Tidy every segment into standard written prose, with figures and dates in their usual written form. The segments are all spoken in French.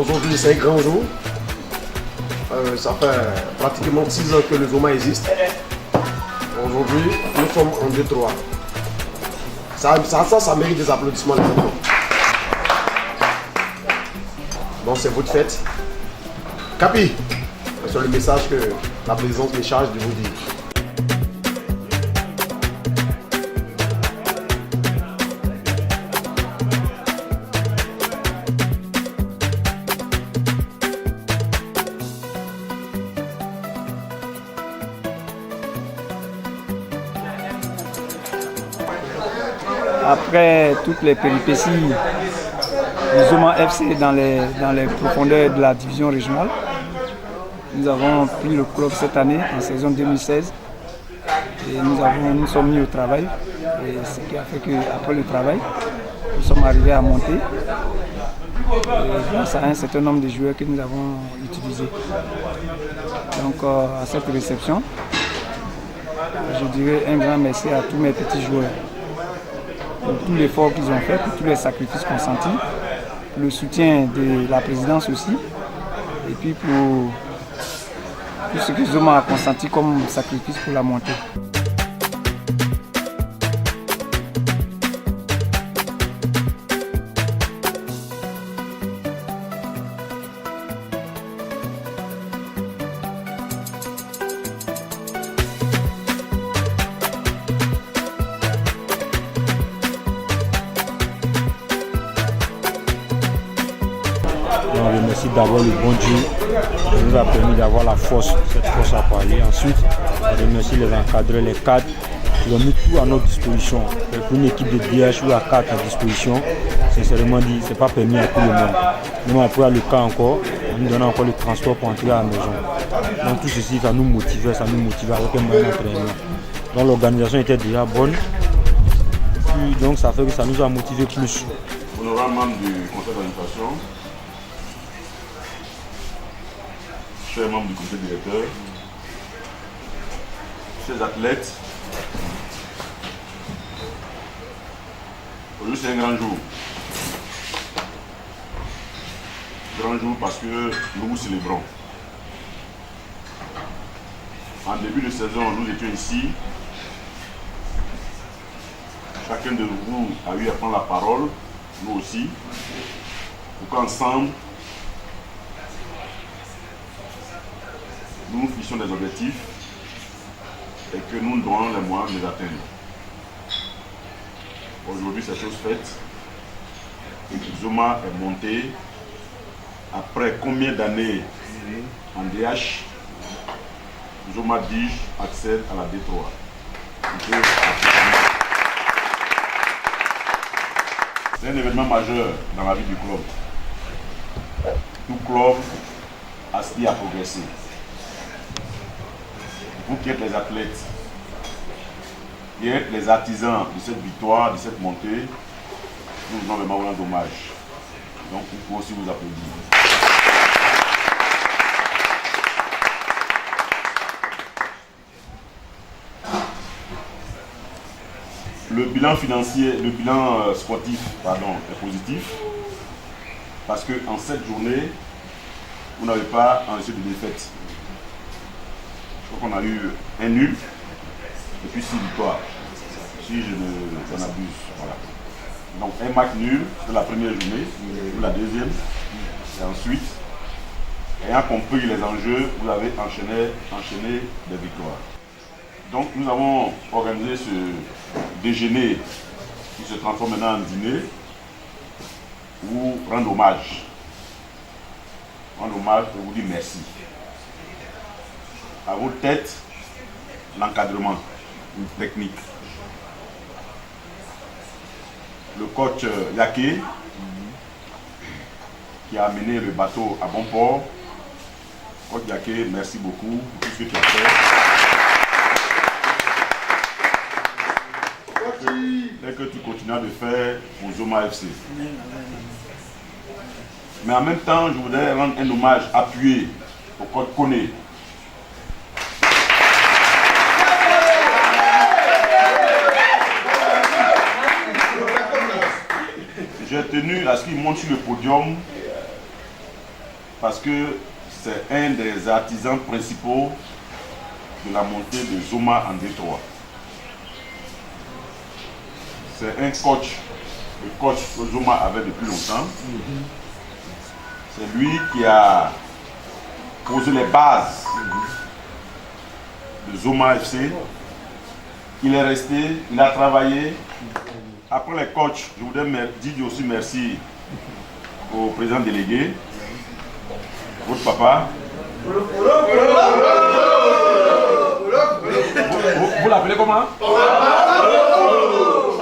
Aujourd'hui, c'est un grand jour. Ça fait pratiquement 6 ans que le Zoma existe. Aujourd'hui, nous sommes en 2-3. Ça mérite des applaudissements, les enfants. Donc, c'est votre fête. Capi, c'est le message que la présidence me charge de vous dire. Après toutes les péripéties du Zoma FC dans les profondeurs de la division régionale, nous avons pris le club cette année, en saison 2016, et nous sommes mis au travail. Et ce qui a fait qu'après le travail, nous sommes arrivés à monter grâce à un certain nombre de joueurs que nous avons utilisés. Donc à cette réception, je dirais un grand merci à tous mes petits joueurs pour tout l'effort qu'ils ont fait, pour tous les sacrifices consentis, pour le soutien de la présidence aussi, et puis pour tout ce que Zoma a consenti comme sacrifice pour la montée. On remercie d'abord le bon Dieu qui nous a permis d'avoir cette force à parler. Ensuite, on remercie les encadreurs, les cadres qui ont mis tout à notre disposition. Pour une équipe de DH ou à 4 à disposition, sincèrement dit, ce n'est pas permis à tout le monde. Même après le cas encore, on nous donne encore le transport pour entrer à la maison. Donc tout ceci, ça nous motivait avec un bon entraînement. Donc l'organisation était déjà bonne. Puis, donc ça fait que ça nous a motivé plus. Honorable membre du conseil d'administration, chers membres du comité directeur, chers athlètes, aujourd'hui c'est un grand jour. Grand jour parce que nous vous célébrons. En début de saison, nous étions ici. Chacun de vous a eu à prendre la parole, nous aussi, pour qu'ensemble, nous fixons des objectifs et que nous nous donnons les moyens de les atteindre. Aujourd'hui, c'est chose faite. Zoma est monté après combien d'années en DH. Zoma Dige accède à la D3. C'est un événement majeur dans la vie du club. Tout club aspire à progresser. Vous qui êtes les athlètes, qui êtes les artisans de cette victoire, de cette montée, nous voulons vraiment vous rendre hommage. Donc il faut aussi vous applaudir. Le bilan financier, le bilan sportif est positif parce qu'en cette journée, vous n'avez pas enregistré de défaite. Je crois qu'on a eu un nul et puis 6 victoires, si je n'en abuse. Voilà. Donc un match nul de la première journée, ou la deuxième, et ensuite, ayant compris les enjeux, vous avez enchaîné des victoires. Donc nous avons organisé ce déjeuner qui se transforme maintenant en dîner pour rendre hommage. Rendre hommage et vous dire merci. À vos têtes, l'encadrement technique. Le coach Yake qui a amené le bateau à bon port. Coach Yake, merci beaucoup pour tout ce que tu as fait. Et que tu continues de faire pour Zoma FC. Mais en même temps, je voudrais rendre un hommage appuyé au coach Kone. J'ai tenu à ce qu'il monte sur le podium parce que c'est un des artisans principaux de la montée de Zoma en D3. C'est un coach, le coach que Zoma avait depuis longtemps. C'est lui qui a posé les bases de Zoma FC. Il est resté, il a travaillé. Après les coachs, je voudrais dire aussi merci au président délégué, votre papa. Vous l'appelez comment?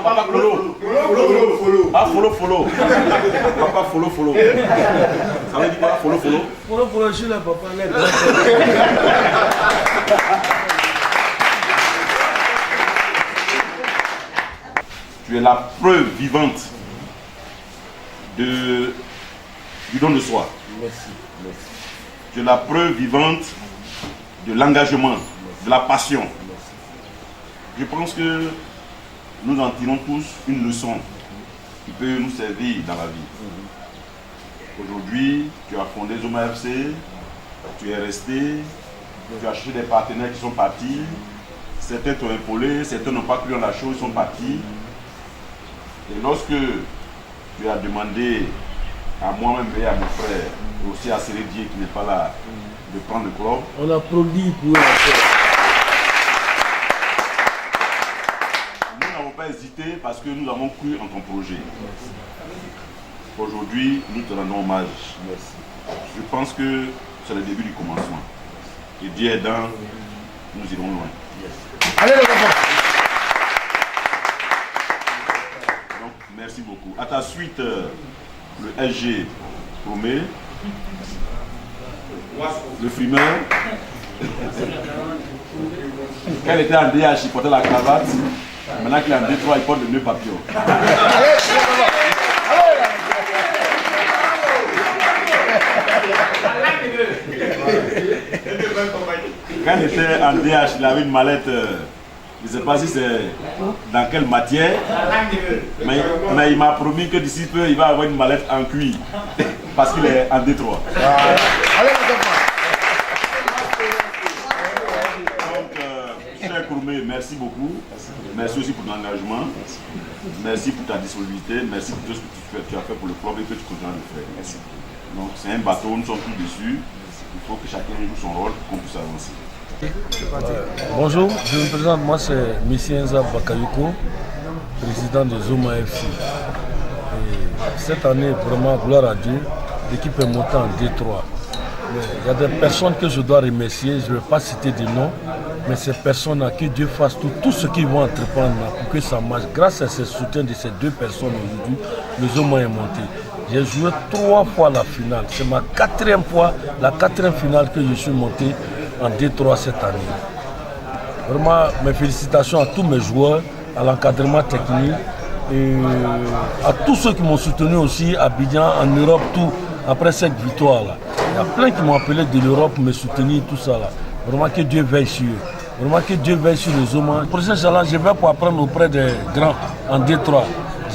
Papa Folo. Ah, Folo. Papa Folo. Ça veut dire quoi, Folo? Folo, je suis le papa. Tu es la preuve vivante du don de soi. Merci. Tu es la preuve vivante de l'engagement, de la passion. Je pense que nous en tirons tous une leçon qui peut nous servir dans la vie. Aujourd'hui, tu as fondé Zoma FC, tu es resté, tu as cherché des partenaires qui sont partis, certains t'ont épaulé, certains n'ont pas cru en la chose, ils sont partis. Et lorsque tu as demandé à moi-même et à mon frère, et aussi à Sérédier qui n'est pas là, de prendre le club, on applaudit pour la nous n'avons pas hésité parce que nous avons cru en ton projet. Aujourd'hui, nous te rendons hommage. Je pense que c'est le début du commencement. Et Dieu aidant, nous irons loin. Allez, les enfants. Donc, merci beaucoup. À ta suite, le SG promet, le fumeur. Quand il était en DH, il portait la cravate. Maintenant qu'il est en D3, il porte le nœud papillon. Quand il était en DH, il avait une mallette, je ne sais pas si c'est dans quelle matière, mais il m'a promis que d'ici peu, il va avoir une mallette en cuir, parce qu'il est en D3. Allez, les enfants. Donc, cher Kourmé, merci beaucoup. Merci aussi pour ton engagement. Merci pour ta disponibilité. Merci pour tout ce que tu as fait pour le club et que tu continues à le faire. Merci. Donc, c'est un bateau, nous sommes tous dessus. Il faut que chacun joue son rôle pour qu'on puisse avancer. Bonjour, je me présente, moi c'est M. Enza Bakayoko, président de Zoma FC. Et cette année, vraiment, gloire à Dieu, l'équipe est montée en D3. Il y a des personnes que je dois remercier, je ne vais pas citer des noms, mais ces personnes-là, que Dieu fasse tout ce qu'ils vont entreprendre pour que ça marche. Grâce à ce soutien de ces deux personnes aujourd'hui, le Zoma est monté. J'ai joué 3 fois la finale. C'est ma 4e fois, la 4e finale que je suis monté en D3 cette année. Vraiment, mes félicitations à tous mes joueurs, à l'encadrement technique et à tous ceux qui m'ont soutenu aussi à Abidjan, en Europe, tout, après cette victoire-là. Il y a plein qui m'ont appelé de l'Europe pour me soutenir, tout ça là. Vraiment que Dieu veille sur eux. Vraiment que Dieu veille sur les hommes. Pour ce genre-là, je vais pour apprendre auprès des grands en D3.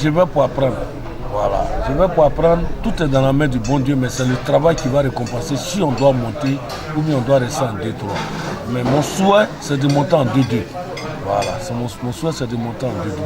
Je vais pour apprendre. Voilà. Je vais pour apprendre. Tout est dans la main du bon Dieu, mais c'est le travail qui va récompenser si on doit monter ou bien on doit rester en D3. Mais mon souhait, c'est de monter en D2. Voilà. Mon souhait, c'est de monter en D2.